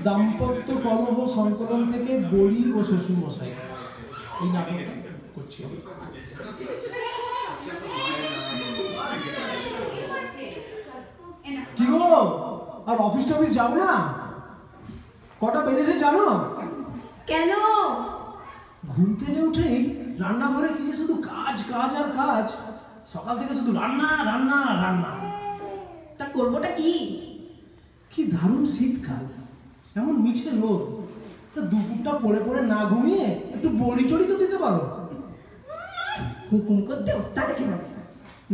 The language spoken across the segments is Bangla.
দাম্পত্য কলহ সংকলন থেকে বড়ি ও শ্বশুর মশাই এই নাটক করছি। কি গো, আর অফিস টফিস যাবো না? কটা বেজেছে জানো? কেন? ঘুম থেকে উঠেই রান্নাঘরে কি শুধু কাজ কাজ আর কাজ, সকাল থেকে শুধু রান্না রান্না রান্না। তা করবোটা কি? কি দারুণ শীতকাল, এমন মিঠে রোদ, তা দুপুরটা পড়ে পড়ে না ঘুমিয়ে একটু বড়ি চড়ি তো দিতে পারো। হুকুম করতে ওস্তাদ একেবারে।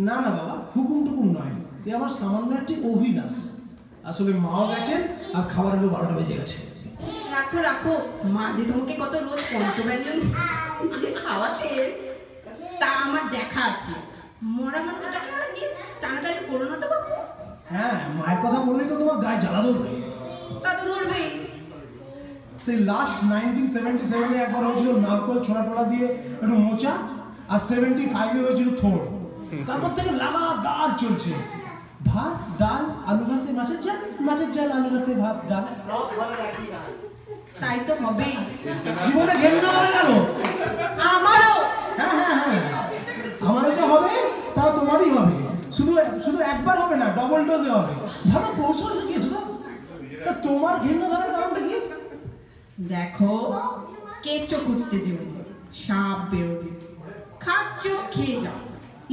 না না বাবা, হুকুম টুকুম নয়, এ আমার সামান্য একটি অভিলাষ। আসলে মাও গেছেন আর খাবারেরও 12টা বেজে গেছে। রাখো রাখো, মা যে তোমাকে কত রোজ পঞ্চব্যঞ্জন খাওয়াতে তা আমার দেখা আছে। মরা মানুষটাকে আর নিয়ে টানাটানি করো না তো বাবু। হ্যাঁ, মায়ের কথা বললেই তো তোমার গায়ে জ্বালা ধরবে। তা তো ধরবেই। সেই লাস্ট 1977-এ একবার হয়েছিল নারকোল ছোড়া টোড়া দিয়ে একটু মোচা, আর 75-এ হয়েছিল থোড়। তারপর থেকে লাগাতার চলছে ভাত ডাল আলু ভাতে মাছের ঝাল, মাছের ঝাল আলু ভাতে ভাত ডাল। তাই তো হবেই। জীবনে ঘেন্না হয়ে গেল আমারও। হ্যাঁ হ্যাঁ হ্যাঁ, আমারও যে হবে তাও তোমারই হবে। শুধু শুধু একবার হবে না, ডবল ডোজে হবে। ভালো কৌশল শিখিয়েছো তো। তা তোমার ঘেন্না ধরার কারণটা কি? দেখো, কেঁচো খুঁড়তে যেও, সাপ বেরোবে, খাচ্ছ খেয়ে যাও।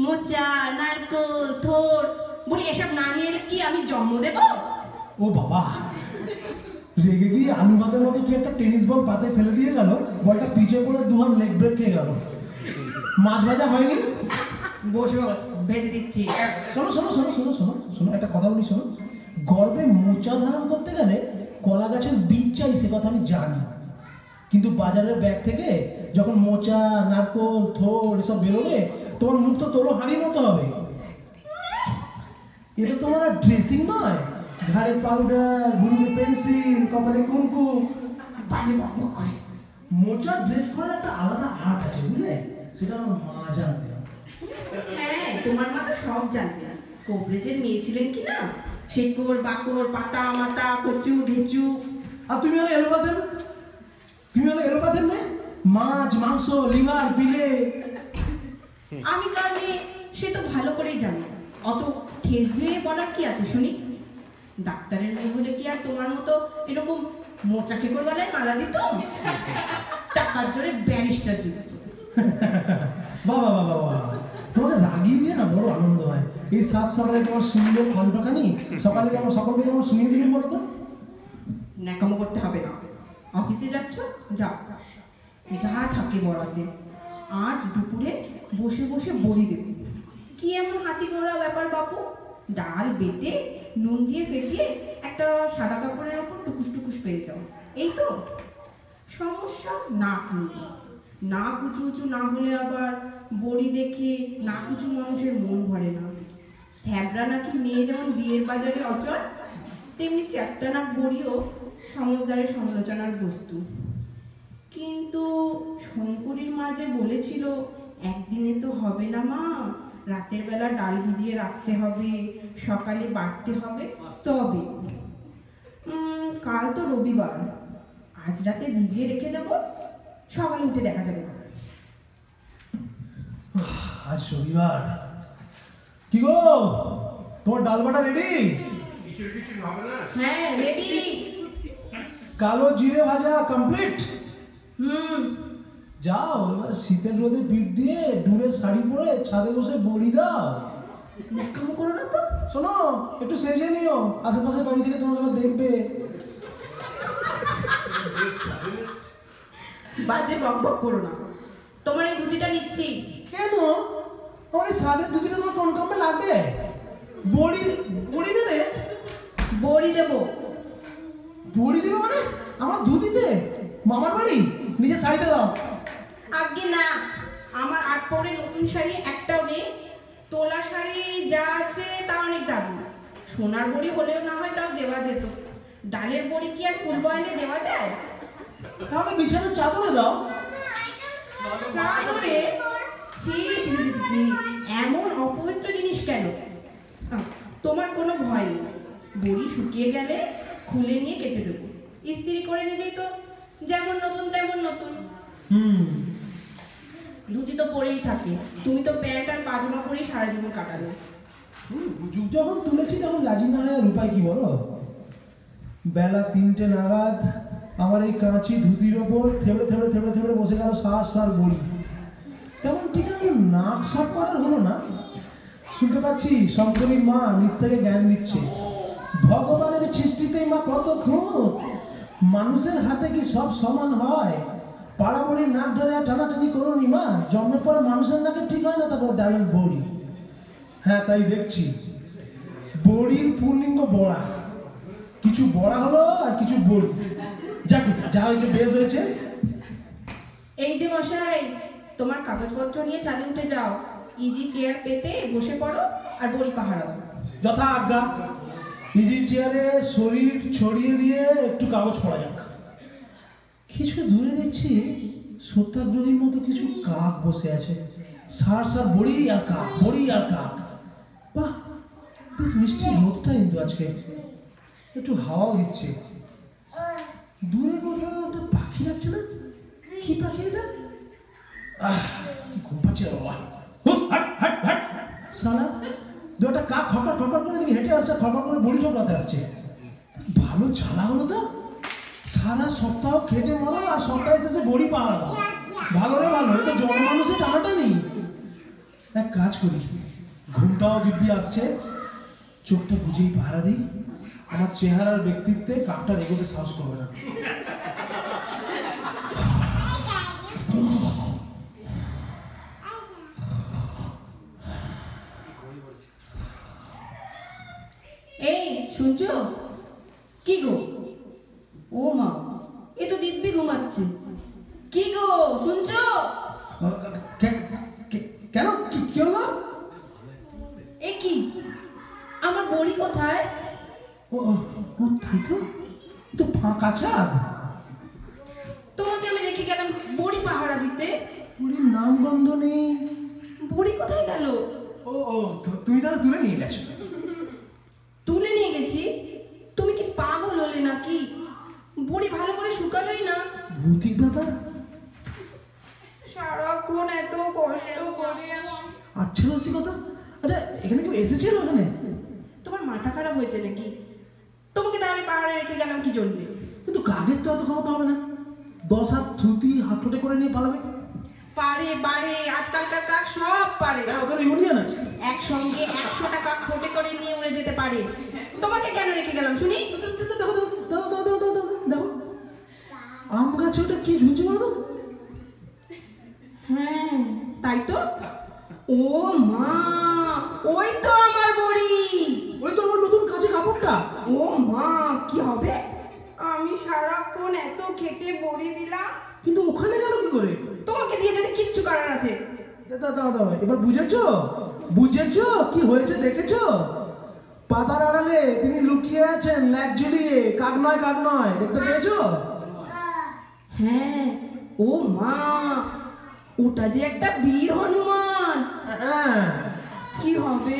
মোচা নারকোল থোড় বলি এসব না নিয়ে এলে কি আমি জন্ম দেব? ও বাবা, রেগে গিয়ে আলু ভাতের মতো কি একটা টেনিস বল পাতে ফেলে দিয়ে গেল, বলটা পিছে পড়ে দুহান লেগ ব্রেক খেয়ে গেল। মাছ ভাজা হয়নি? বসো, ভেজে দিচ্ছি। শোনো শোনো শোনো শোনো শোনো শোনো, একটা কথা বলি শোনো। গর্বে মোচা ধারণ করতে গেলে কলা গাছের বীজ চাই, সে কথা আমি জানি। কিন্তু বাজারের ব্যাগ থেকে যখন মোচা নারকোল থোড় এসব বেরোবে, তোমার মুখ তো তোরও হাঁড়ির মতো হবে। এটা তোমার আর ড্রেসিং নয়, ঘাড়ে পাউডার, ভুরুতে পেন্সিল, কপালে কুমকুম, বাজে বকবক করে। মোচা ড্রেস করার একটা আলাদা আর্ট আছে, বুঝলে? সেটা আমার মা জানতেন। হ্যাঁ, তোমার মা তো সব জানতেন। কোবরেজের মেয়ে ছিলেন কি না? শেকড় বাকড় পাতা মাতা কচু ঘেচু। আর তুমি হলে এলোপাথের, তুমি হলে এলোপাথের মেয়ে, মাছ মাংস লিভার পিলে। আমি কার মেয়ে সে তো ভালো করেই জানি। অত ঠেস দিয়ে বলার কি আছে শুনি? ডাক্তারের মেয়ে হলে কি আর তোমার মতো এরকম মোচা খেকড় গলায় মালা দিত? টাকার জোরে ব্যারিস্টার জিতত। বাবা বাবা বাবা, তোমাকে রাগিয়ে দিয়ে না বড় আনন্দ হয়। এই সাত সকালে তোমার সুন্দর কণ্ঠখানি সকালে যেমন সকলকে যেমন শুনিয়ে দিলেন বলো তো। ন্যাকামো করতে হবে না। অফিসে যাচ্ছ, যাও, যা থাকে বরাতে। আজ দুপুরে বসে বসে বড়ি দেবে। কি এমন হাতি ঘোড়া ব্যাপার বাপু? ডাল বেটে নুন দিয়ে ফেটিয়ে একটা সাদা কাপড়ের ওপর টুকুস টুকুস পেয়ে যাও, এই তো সমস্যা। নাক নিয়ে নাক উঁচু উঁচু না হলে আবার বড়ি দেখে নাক উঁচু মানুষের মন ভরে না। থ্যাবড়া নাকি মেয়ে যেমন বিয়ের বাজারে অচল, তেমনি চ্যাপটা নাক বড়িও সমজদারের সমালোচনার বস্তু। কিন্তু শঙ্করীর মা যে বলেছিল একদিনে তো হবে না মা, রাতের বেলা ডাল ভিজিয়ে রাখতে হবে, সকালে বাটতে হবে, তবে কাল তো রবিবার, আজ রাতে ভিজিয়ে রেখে দেবো, সকালে উঠে দেখা যাবে। আজ রবিবার। কি গো, তোমার ডাল বাটা রেডি? হ্যাঁ রেডি। কালো জিরে ভাজা কমপ্লিট? যাও এবার শীতের রোদে পিঠ দিয়ে ডুরে শাড়ি পরে ছাদে বসে বড়ি দাও। ন্যাকামো করো না তো। শোনো, একটু সেজে নিও, আশেপাশের বাড়ি থেকে তোমাকে আবার দেখবে। বাজে বকবক করো না। তোমার এই ধুতিটা নিচ্ছি। কেন? আমার এই সাদের ধুতিটা তোমার কোন কামে লাগবে? বড়ি বড়ি দেবে? বড়ি দেবো। বড়ি দেবে মানে আমার ধুতিতে? মামার বাড়ি নিজের শাড়িতে দাও। আগে না, আমার আট পরে নতুন শাড়ি একটাও নেই। তোলা শাড়ি যা আছে তা অনেক দামি। সোনার বড়ি হলেও না হয় তাও দেওয়া যেত। ডালের বড়ি কি আর ফুল বয়নে দেওয়া যায়? তাহলে বিছানার চাদরে দাও। চাদরে? ছি ছি ছি ছি, এমন অপবিত্র জিনিস কেন? তোমার কোনো ভয় নেই, বড়ি শুকিয়ে গেলে খুলে নিয়ে কেচে দেবো। ইস্ত্রি করে নিলেই তো যেমন নতুন তেমন নতুন। ধুতি তো পরেই থাকে, তুমি তো প্যান্ট আর পাজামা পরেই সারা জীবন কাটালে। যুগ যখন তুলেছি তখন রাজি না হয় আর উপায় কি বলো? বেলা 3টে নাগাদ আমার এই কাঁচি ধুতির ওপর থেবড়ে থেবড়ে থেবড়ে থেবড়ে বসে গেল সার সার বড়ি। তেমন ঠিক আছে, নাক সাফ করার হলো না, শুনতে পাচ্ছি শঙ্করীর মা নিজ থেকে জ্ঞান দিচ্ছে, ভগবানের সৃষ্টিতেই মা কত খুঁত, মানুষের হাতে কি সব সমান হয়? পাড়া বড়ির নাক ধরে আর টানাটানি করোনি মা, জন্মের পরে মানুষের নাকে ঠিক হয় না, তারপর ডালের বড়ি। হ্যাঁ তাই দেখছি, বড়ির পুল্লিঙ্গ বড়া, কিছু বড়া হলো আর কিছু বড়ি। যাক, যা হয়েছে বেশ হয়েছে। এই যে মশাই, তোমার কাগজপত্র নিয়ে ছাদে উঠে যাও, ইজি চেয়ার পেতে বসে পড়ো আর বড়ি পাহারাও। যথা আজ্ঞা। ইজি চেয়ারে শরীর ছড়িয়ে দিয়ে একটু কাগজ পড়া যাক। কিছু দূরে দেখছি সত্যাগ্রহীর মতো কিছু কাক বসে আছে, সার সার বড়ি আর কাক, বড়ি আর কাক। বাহ, বেশ মিষ্টি রোদটা কিন্তু আজকে, একটু হাওয়াও দিচ্ছে। দূরে কোথাও একটা পাখি লাগছে না? কি পাখি এটা? কি ঘুম পাচ্ছে রে বাবা। হুস, হাট হাট হাট। সালা দুটা কাক খটখট খটখট করে দেখি হেঁটে আসছে, খটখট করে বড়ি চোপড়াতে আসছে। ভালো জ্বালা হলো তো, সারা সপ্তাহ খেটে মরো আর সপ্তাহে শেষে বড়ি পাহারা দাও। ভালো রে ভালো, এটা জনমানুষের টানাটা নেই। এক কাজ করি, ঘুমটাও দিব্যি আসছে, চোখটা বুঝেই পাহারা দিই, আমার চেহারার ব্যক্তিত্বে কাকটা এগোতে সাহস করবে না। এই শুনছো? কি গো? ও মা, এ তো দিব্যি ঘুমাচ্ছে। কি গো শুনছো? কেন, কি হলো? এ কি, আমার বড়ি কোথায়? ও তাই তো, তো ফাঁকা ছাদ। তোমাকে আমি রেখে গেলাম বড়ি পাহারা দিতে, বড়ির নাম গন্ধ নেই। বড়ি কোথায় গেল? ও তুমি তাহলে তুলে নিয়ে গেছো? তুলে নিয়ে গেছি? তুমি কি পাগল হলে নাকি? বড়ি ভালো করে শুকালোই না। ভৌতিক ব্যাপার। সারাক্ষণ এত কষ্ট করে। আচ্ছা রসিকতা, আচ্ছা এখানে কেউ এসেছিল ওখানে? তোমার মাথা খারাপ হয়েছে নাকি? তোমাকে তাহলে পাহাড়ে রেখে গেলাম কি জন্যে? কিন্তু কাকের তো এত ক্ষমতা হবে না, 10 হাত ধুতি হাত ঠোঁটে করে নিয়ে পালাবে। পারে পারে, আজকালকার কাক সব পারে। ওদের ইউনিয়ন আছে, একসঙ্গে 100টা কাক ঠোঁটে করে নিয়ে উড়ে যেতে পারে। তোমাকে কেন রেখে গেলাম শুনি? দেখো দেখো, আম গাছে ওটা কি ঝুলছে বলো তো? হ্যাঁ তাই তো। ও মা, ওই তো আমার বড়ি। ওই তো আমার নতুন কাঁচে কাপড়টা। ও মা, কি হবে? আমি সারাক্ষণ এত খেটে বড়ি দিলাম, কিন্তু ওখানে গেল কি করে? তোমাকে দিয়ে যদি কিচ্ছু করার আছে। দাও, এবার বুঝেছো কি হয়েছে দেখেছো? পাতার আড়ালে তিনি লুকিয়ে আছেন, লাইট জ্বলিয়ে। কাক নয়, দেখতে পেয়েছো? হ্যাঁ, ও মা, ওটা যে একটা বীর হনুমান। হ্যাঁ। কি হবে?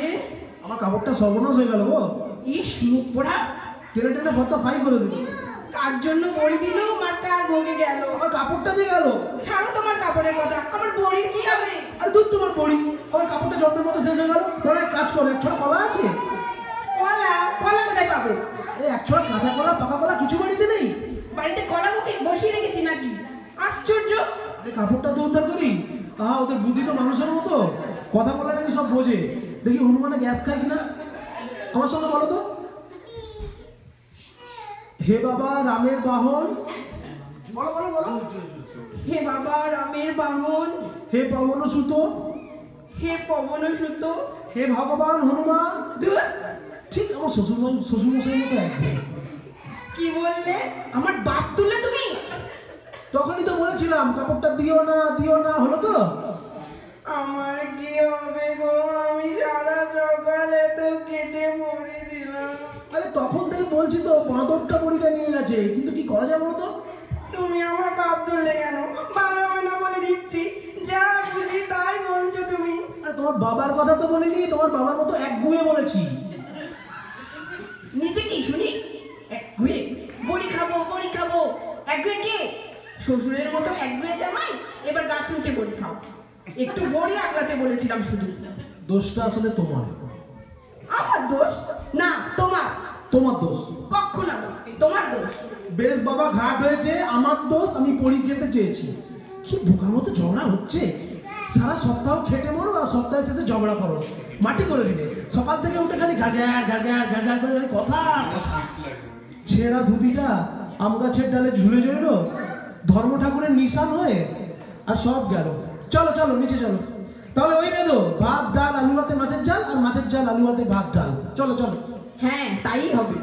আমার কাপড়টা সর্বনাশ হয়ে গেল গো। ইস, মুখ পোড়া। টেনে ভর্তা ফাই করে দিল। কার জন্য বড়ি দিল আর কার ভোগে গেল? আমার কাপড়টা যে গেল। ছাড়ো তোমার কাপড়ের কথা, আমার বড়ির কি হবে? আরে দুধ তোমার বড়ি, আমার কাপড়টা জন্মের মতো শেষ হয়ে গেল। তাহলে এক কাজ করো, এক ছোড়া কলা আছে? কলা কোথায় পাবো? এক ছোড়া কাঁচা কলা পাকা কলা কিছু বাড়িতে নেই? বাড়িতে কলা বসিয়ে রেখেছি নাকি? আশ্চর্য। আরে কাপড়টা তো উদ্ধার করি। ওদের বুদ্ধি তো মানুষের মতো, কথা বলে নাকি সব বোঝে। দেখি হনুমানে গ্যাস খায় কিনা, আমার সঙ্গে বলো তো। হে বাবা রামের বাহন, বলো। হে বাবা রামের বাহন, হে পবন সুত, হে পবন সুত, হে ভগবান হনুমান। ঠিক আমার শ্বশুরমশাই মতো একদম। কি বললে? আমার বাপ তুলে তুমি? তখনই তো বলেছিলাম কাপড়টা দিও না, হলো তো? আমার কি হবে গো? আমি সারা সকালে তো কেটে বড়ি দিলাম। আরে তখন থেকে বলছি তো, বাঁদরটা বড়িটা নিয়ে গেছে, কিন্তু কি করা যায় বলো তো? তুমি আমার বাপ তুললে কেন? বানাবে না বলে দিচ্ছি, যা খুশি তাই বলছো তুমি। আর তোমার বাবার কথা তো বলিনি, তোমার বাবার মতো একগুঁয়ে বলেছি। নিজে কি শুনি? একগুঁয়ে? বড়ি খাবো শ্বশুরের মতো একগুয়ে জামাই, এবার গাছে উঠে বড়ি খাও। একটু বড়ি আগলাতে বলেছিলাম শুধু। দোষটা আসলে তোমার। আমার দোষ না, তোমার। তোমার দোষ। কখনো না, তোমার দোষ। বেশ বাবা, ঘাট হয়েছে, আমার দোষ, আমি পড়ি খেতে চেয়েছি। কি বোকার মতো ঝগড়া হচ্ছে, সারা সপ্তাহ খেটে মরো আর সপ্তাহের শেষে ঝগড়া করো, মাটি করে দিলে। সকাল থেকে উঠে খালি গাড়গাড় গাড়গাড় গাড়গাড় করে খালি কথা কথা। ছেঁড়া ধুতিটা আম গাছের ডালে ঝুলে ঝুলল ধর্ম ঠাকুরের নিশান হয়ে, আর সব গেল। চলো চলো নিচে চলো। তাহলে ওই রে দো, ভাত ডাল আলু ভাতে মাছের ঝাল, আর মাছের ঝাল আলু ভাতে ভাত ডাল। চলো চলো। হ্যাঁ, তাই হবে।